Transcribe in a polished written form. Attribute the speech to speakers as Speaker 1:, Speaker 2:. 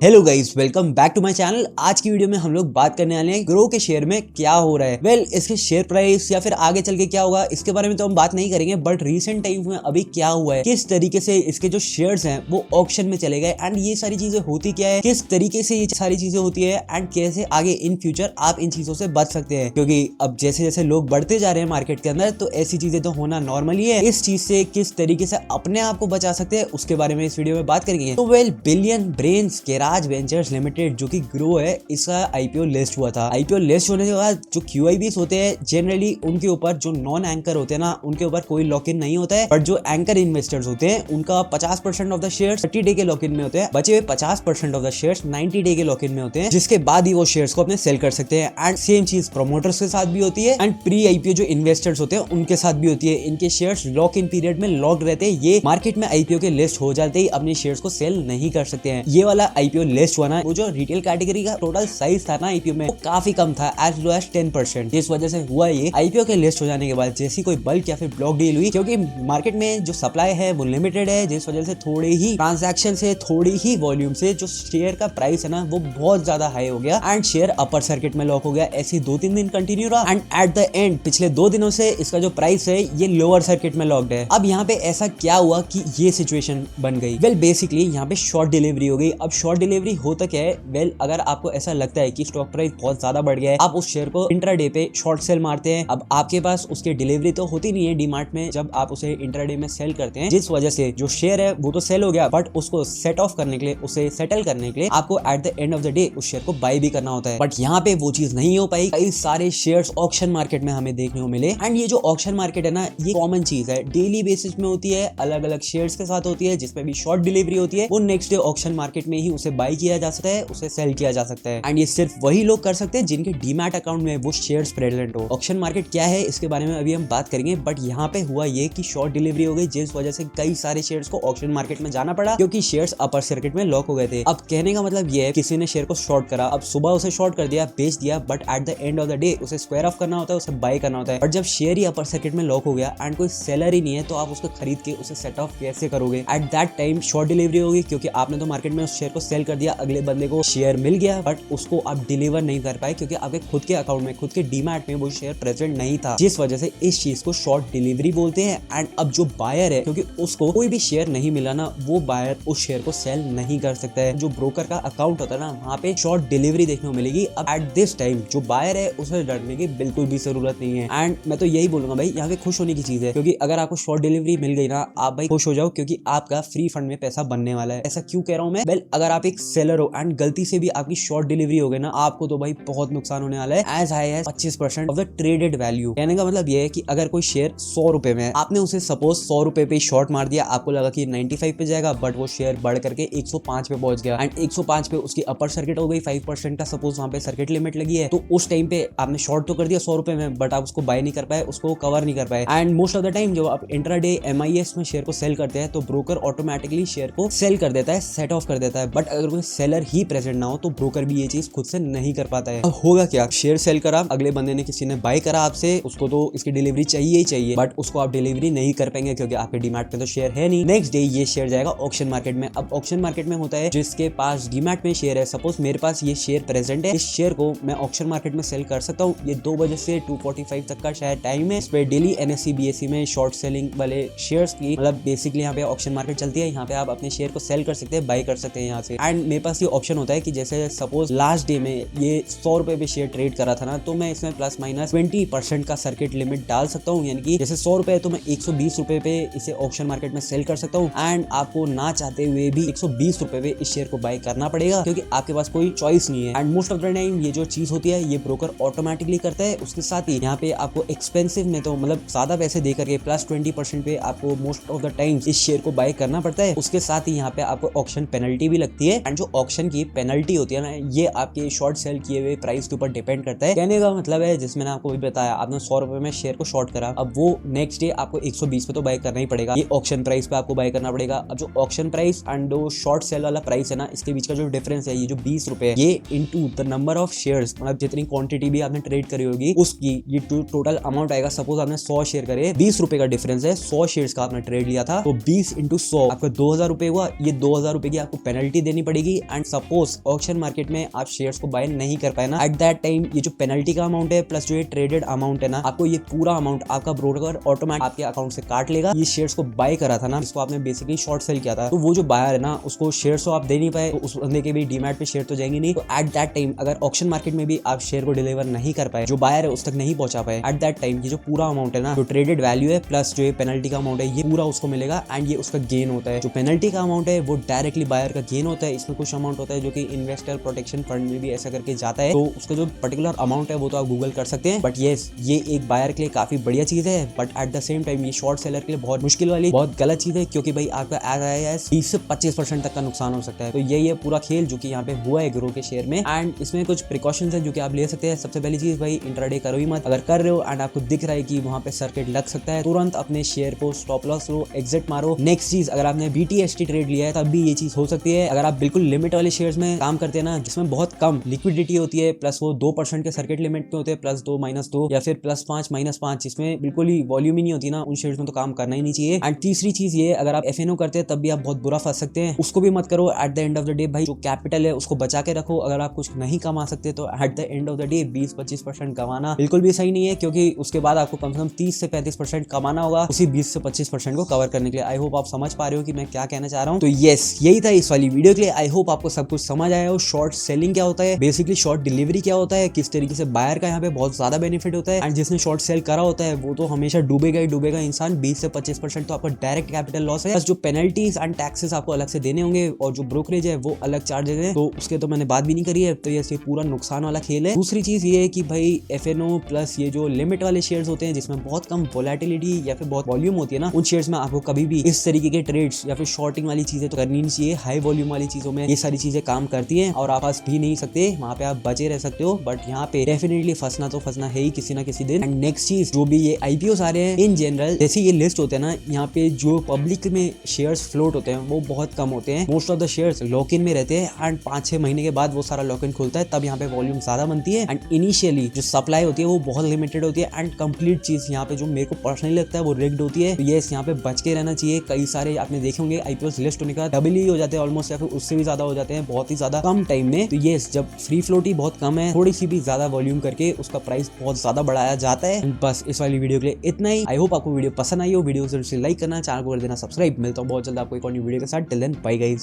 Speaker 1: Hello guys, welcome back to my channel. आज की video में हम लोग बात करने वाले हैं ग्रो के शेयर में क्या हो रहा है। इसके शेयर प्राइस या फिर आगे चल के क्या होगा इसके बारे में तो हम बात नहीं करेंगे, बट रीसेंट टाइम्स में अभी क्या हुआ है, किस तरीके से इसके जो शेयर्स हैं वो ऑक्शन में चले गए एंड ये सारी चीजें होती क्या है, किस तरीके से ये सारी चीजें होती है एंड कैसे आगे इन फ्यूचर आप इन चीजों से बच सकते हैं। क्योंकि अब जैसे जैसे लोग बढ़ते जा रहे हैं मार्केट के अंदर तो ऐसी चीजें तो होना नॉर्मल ही है। इस चीज से किस तरीके से अपने आप को बचा सकते हैं उसके बारे में इस वीडियो में बात करेंगे। तो बिलियन ब्रेन्स केराज वेंचर्स लिमिटेड जो कि ग्रो है, इसका आईपीओ लिस्ट हुआ था। आईपीओ लिस्ट होने के बाद जो क्यूआईबीज होते हैं जनरली उनके ऊपर जो नॉन एंकर होते हैं ना, उनके ऊपर कोई लॉक इन नहीं होता है, बट जो एंकर इन्वेस्टर्स होते हैं उनका 50% ऑफ द शेयर्स 30 डे के लॉक इन में होते हैं, बचे हुए 50% ऑफ द शेयर्स 90 डे के लॉक इन में होते हैं, जिसके बाद ही वो शेयर्स को अपने सेल कर सकते हैं। एंड सेम चीज प्रोमोटर्स के साथ भी होती है एंड प्री आईपीओ जो इन्वेस्टर्स होते हैं उनके साथ भी होती है। इनके शेयर्स लॉक इन पीरियड में लॉक्ड रहते हैं, ये मार्केट में आईपीओ के लिस्ट हो जाते ही अपने शेयर्स को सेल नहीं कर सकते हैं। ये वाला आईपीओ लिस्ट हुआ ना, वो जो रिटेल कैटेगरी का टोटल साइज था ना आईपीओ में, वो काफी कम था, एज लो एज 10%। इस वजह से हुआ ये आईपीओ के लिस्ट हो जाने के बाद जैसी कोई बल्क या फिर ब्लॉक डील हुई, क्योंकि मार्केट में जो सप्लाई है वो लिमिटेड है, जिस वजह से थोड़े ही ट्रांजैक्शन से, थोड़ी ही वॉल्यूम से जो शेयर का प्राइस है ना वो बहुत ज्यादा हाई हो गया एंड शेयर अपर सर्किट में लॉक हो गया। ऐसे 2-3 दिन कंटिन्यू रहा एंड एट द एंड पिछले 2 दिनों से इसका जो प्राइस है ये लोअर सर्किट में लॉक्ड है। अब यहाँ पे ऐसा क्या हुआ कि ये सिचुएशन बन गई? बेसिकली यहाँ पे शॉर्ट डिलीवरी हो गई। अब शॉर्ट डिलीवरी होता क्या है? अगर आपको ऐसा लगता है कि स्टॉक प्राइस बहुत ज्यादा बढ़ गया है, आप उस शेयर को इंट्राडे पे शॉर्ट सेल मारते हैं। अब आपके पास उसकी डिलीवरी तो होती नहीं है डीमार्ट में जब आप उसे इंट्राडे में सेल करते हैं, जिस वजह से जो शेयर है वो तो सेल हो गया, बट उसको सेट ऑफ करने के लिए, उसे सेटल करने के लिए आपको at the end of the day उस शेयर को बाय भी करना होता है। बट यहाँ पे वो चीज नहीं हो पाई। कई सारे शेयर्स ऑक्शन मार्केट में हमें देखने को मिले एंड ये जो ऑक्शन मार्केट है ना, ये कॉमन चीज है, डेली बेसिस में होती है, अलग अलग शेयर्स के साथ होती है, जिसमें भी शॉर्ट डिलीवरी होती है। वो नेक्स्ट डे ऑक्शन मार्केट में ही उसे बाय किया जा सकता है, उसे सेल किया जा सकता है एंड ये सिर्फ वही लोग कर सकते हैं जिनके डीमैट अकाउंट में वो शेयर्स प्रेजेंट हो। ऑक्शन मार्केट क्या है इसके बारे में अभी हम बात करेंगे, बट यहाँ पे हुआ ये कि शॉर्ट डिलीवरी हो गई, जिस वजह से कई सारे शेयर्स को ऑक्शन मार्केट में जाना पड़ा क्योंकि शेयर्स अपर सर्किट में लॉक हो गए थे। अब कहने का मतलब ये है, किसी ने शेयर को शॉर्ट करा, अब सुबह उसे शॉर्ट कर दिया, बेच दिया, but at the end of the day उसे स्क्वायर ऑफ करना होता है, उसे बाय करना होता है। बट जब शेयर ही अपर सर्किट में लॉक हो गया एंड कोई सेलर ही नहीं है, तो आप उसको खरीद के उसे सेट ऑफ कैसे करोगे? At that time short delivery होगी, क्योंकि आपने तो मार्केट में उस शेयर को सेल कर दिया, अगले बंदे को शेयर मिल गया, बट उसको आप डिलीवर नहीं कर पाए क्योंकि आपके खुद के अकाउंट में, खुद के डीमैट में वो शेयर प्रेजेंट नहीं था, जिस वजह से इस चीज को शॉर्ट डिलीवरी बोलते हैं। एंड अब जो बायर है, क्योंकि उसको कोई भी शेयर नहीं मिला ना, वो बायर उस शेयर को सेल नहीं कर सकता है। जो ब्रोकर का अकाउंट होता है ना, वहाँ पे शॉर्ट डिलीवरी देखने को मिलेगी। अब एट दिस टाइम जो बायर है उसे डरने की बिल्कुल भी जरूरत नहीं है एंड मैं तो यही बोलूंगा भाई, यहाँ पे खुश होने की चीज है, क्योंकि अगर आपको शॉर्ट डिलीवरी मिल गई ना, आप भाई खुश हो जाओ, क्योंकि आपका फ्री फंड में पैसा बनने वाला है। ऐसा क्यों कह रहा हूँ मैं? अगर आप एक सेलर हो एंड गलती से भी आपकी शॉर्ट डिलीवरी हो गई ना, आपको तो भाई बहुत नुकसान होने वाला है, as high as 25% of the traded value. कहने का मतलब ये है कि अगर कोई शेयर 100 रुपए में है, आपने उसे सपोज 100 रुपए पे शॉर्ट मार दिया, आपको लगा कि 95 पे जाएगा, बट वो शेयर बढ़ करके 105 पे पहुंच गया एंड 105 पे उसकी अपर सर्किट हो गई 5% का, सपोज वहां पे सर्किट लिमिट लगी है, तो उस टाइम पे आपने शॉर्ट तो कर दिया 100 रुपए में, बट आप उसको बाय नहीं कर पाए, उसको कवर नहीं कर पाए। And most of the time जब आप इंट्राडे MIS में शेयर को सेल करते हैं तो ब्रोकर ऑटोमेटिकली शेयर को सेल कर देता है, सेट ऑफ कर देता है, बट अगर कोई सेलर ही प्रेजेंट ना हो तो ब्रोकर भी ये चीज खुद से नहीं कर पाता है। अब होगा क्या? शेयर सेल करा, अगले बंदे ने, किसी ने बाय करा आपसे, उसको तो इसकी डिलीवरी चाहिए ही चाहिए, बट उसको आप डिलीवरी नहीं कर पाएंगे क्योंकि आपके डीमैट में तो शेयर है नहीं। नेक्स्ट डे ये शेयर जाएगा ऑक्शन मार्केट में। अब ऑक्शन मार्केट में होता है जिसके पास डीमैट में शेयर है, सपोज मेरे पास ये शेयर प्रेजेंट है, इस शेयर को मैं ऑक्शन मार्केट में सेल कर सकता हूँ। ये 2 बजे से 2:45 तक का शायद टाइम है। इस पे डेली NSE BSE में शॉर्ट सेलिंग वाले शेयर्स की, मतलब बेसिकली यहाँ पे ऑक्शन मार्केट चलती है, यहाँ पे आप अपने शेयर को सेल कर सकते हैं, बाय कर सकते हैं यहाँ से। एंड मेरे पास ये ऑप्शन होता है कि जैसे सपोज लास्ट डे में ये 100 रुपए पे शेयर ट्रेड करा था ना, तो मैं इसमें प्लस माइनस 20% का सर्किट लिमिट डाल सकता हूँ, यानी कि जैसे 100 रुपए है तो मैं 120 रुपए पे इसे ऑक्शन मार्केट में सेल कर सकता हूँ एंड आपको ना चाहते हुए भी 120 रुपए पे इस शेयर को बाय करना पड़ेगा, क्योंकि आपके पास कोई चॉइस नहीं है। And most of the time ये जो चीज होती है ये ब्रोकर ऑटोमेटिकली करता है। उसके साथ ही यहाँ पे आपको एक्सपेंसिव में, तो मतलब ज्यादा पैसे दे करके प्लस 20% पे आपको मोस्ट ऑफ द टाइम इस शेयर को बाय करना पड़ता है। उसके साथ ही यहाँ पे आपको ऑक्शन पेनल्टी भी लगती है एंड जो ऑक्शन की पेनल्टी होती है ना, ये आपके शॉर्ट सेल किए हुए प्राइस के ऊपर डिपेंड करता है। कहने का मतलब है, जिसमें आपको भी बताया, आपने 100 रुपए में शेयर को शॉर्ट करा, अब वो नेक्स्ट डे आपको 120 पे तो बाय करना ही पड़ेगा, ये ऑक्शन प्राइस पे आपको बाय करना पड़ेगा। अब जो ऑक्शन प्राइस एंड वो शॉर्ट सेल वाला प्राइस है ना, इसके बीच का जो डिफरेंस है, ये जो 20 रुपए है, ये into the number of shares, मतलब जितनी क्वांटिटी भी आपने ट्रेड करी होगी उसकी ये टोटल अमाउंट आएगा। सपोज आपने 100 शेयर करे, 20 रुपए का डिफरेंस है, 100 शेयर्स का आपने ट्रेड लिया था, तो 20 × 100 आपका 2000 रुपए हुआ। ये 2000 रुपए की आपको पेनल्टी देनी पड़ेगी। एंड सपोज ऑक्शन मार्केट में आप शेयर्स को बाय नहीं कर पाए ना, एट दैट टाइम ये जो पेनल्टी का अमाउंट है प्लस जो ये ट्रेडेड अमाउंट है ना, आपको ये पूरा अमाउंट आपका ब्रोकर ऑटोमेटिक आपके अकाउंट से काट लेगा। ये शेयर्स को बाय करा था ना, जिसको आपने बेसिकली शॉर्ट सेल किया था, तो वो जो बायर है ना, उसको शेयर्स तो आप दे नहीं पाए, तो उस बंदे के भी डीमैट पे शेयर तो जाएंगे नहीं। तो एट दैट टाइम अगर ऑक्शन मार्केट में भी आप शेयर को डिलीवर नहीं कर पाए, जो बायर है उस तक नहीं पहुंचा पाए, एट दैट टाइम ये जो पूरा अमाउंट है ना, जो ट्रेडेड वैल्यू है प्लस जो ये पेनल्टी का अमाउंट है, ये पूरा उसको मिलेगा एंड ये उसका गेन होता है। जो पेनल्टी का अमाउंट है वो डायरेक्टली बायर का गेन होता है। इसमें कुछ अमाउंट होता है जो कि इन्वेस्टर प्रोटेक्शन फंड में भी ऐसा करके जाता है, तो उसका जो पर्टिकुलर अमाउंट है वो तो आप गूगल कर सकते हैं। बट येस, ये एक बायर के लिए काफी बढ़िया चीज है, but at the same time ये शॉर्ट सेलर के लिए बहुत मुश्किल वाली, बहुत गलत चीज है, क्योंकि भाई आपका 20 से 25% तक का नुकसान हो सकता है। तो यही है पूरा खेल जो कि यहाँ पे हुआ है ग्रो के शेयर में। एंड इसमें कुछ प्रिकॉशंस है जो कि आप ले सकते हैं। सबसे पहली चीज भाई, इंट्राडे करो ही मत। अगर कर रहे हो एंड आपको दिख रहा है कि वहां पे सर्किट लग सकता है, तुरंत अपने शेयर को स्टॉप लॉस लो, एग्जिट मारो। नेक्स्ट चीज, अगर आपने BTST ट्रेड लिया है तब भी ये चीज हो सकती है। अगर आप बिल्कुल लिमिट वाले शेयर्स में काम करते हैं ना, जिसमें बहुत कम लिक्विडिटी होती है, प्लस वो 2% के सर्किट लिमिट पे होते हैं, +2 -2 या फिर +5 -5, जिसमें बिल्कुल ही वॉल्यूम ही नहीं होती ना, उन शेयर्स में तो काम करना ही नहीं चाहिए। एंड तीसरी चीज ये, अगर आप FNO करते हैं तब भी आप बहुत बुरा फंस सकते हैं, उसको भी मत करो। At the end of the day भाई, जो कैपिटल है उसको बचा के रखो। अगर आप कुछ नहीं कमा सकते तो at the end of the day 20-25% कमाना बिल्कुल भी सही नहीं है, क्योंकि उसके बाद आपको कम से कम 30 से 35% कमाना होगा उसी 20 से 25% को कवर करने के लिए। आई होप आप समझ पा रहे हो कि मैं क्या कहना चाह रहा हूँ। तो यस, यही था इस वाली वीडियो के लिए। आई होप आपको सब कुछ समझ आया हो। शॉर्ट सेलिंग क्या होता है, बेसिकली शॉर्ट डिलीवरी क्या होता है, किस तरीके से बायर का यहाँ पे बहुत ज्यादा बेनिफिट होता है, एंड जिसने शॉर्ट सेल करा होता है वो तो हमेशा डूबेगा ही डूबेगा इंसान। 20 से 25% तो आपका डायरेक्ट कैपिटल लॉस है, प्लस जो पेनल्टीज एंड टैक्सेस आपको अलग से देने होंगे, और जो ब्रोकरेज है वो अलग चार्जेस है, तो उसके तो मैंने बात भी नहीं करी है। तो ये पूरा नुकसान वाला खेल है। दूसरी चीज ये है कि भाई FNO प्लस ये जो लिमिट वाले शेयर्स होते हैं, जिसमें बहुत कम वोलेटिलिटी या फिर बहुत वॉल्यूम होती है ना, उन शेयर्स में आपको कभी भी इस तरीके के ट्रेड्स या फिर शॉर्टिंग वाली चीजें तो करनी नहीं चाहिए। हाई वॉल्यूम वाली चीजों में ये सारी चीजें काम करती हैं और आप फंस भी नहीं सकते, वहां पे आप बचे रह सकते हो। बट यहाँ पे डेफिनेटली फंसना तो फंसना है ही किसी ना किसी दिन। एंड नेक्स्ट चीज, जो भी ये IPOs आ रहे हैं इन जनरल, जैसे ये लिस्ट होते हैं ना, यहाँ पे जो पब्लिक में शेयर्स फ्लोट होते हैं वो बहुत कम होते हैं। Most of the shares lock in में रहते हैं एंड 5-6 महीने के बाद वो सारा लॉक इन खुलता है, तब यहाँ पे वॉल्यूम ज्यादा बनती है। एंड इनिशियली जो सप्लाई होती है वो बहुत लिमिटेड होती है। एंड कंप्लीट चीज यहाँ पे जो मेरे को पर्सनली लगता है वो रिग्ड होती है। तो ये यहाँ पे बच के रहना चाहिए। कई सारे आपने देखे होंगे IPOs लिस्ट होने का डबल ही हो जाते हैं ऑलमोस्ट, या फिर उससे भी ज्यादा हो जाते हैं बहुत ही ज्यादा कम टाइम में। तो ये जब फ्री फ्लोट ही बहुत कम है, थोड़ी सी भी ज्यादा वॉल्यूम करके उसका प्राइस बहुत ज्यादा बढ़ाया जाता है। बस इस वाली वीडियो के लिए इतना ही। आई होप आपको वीडियो पसंद आई हो। वीडियो को जरूर से लाइक करना, चैनल को कर देना सब्सक्राइब। मिलता हूँ बहुत जल्द आपको एक और न्यू वीडियो के साथ। Till then bye guys.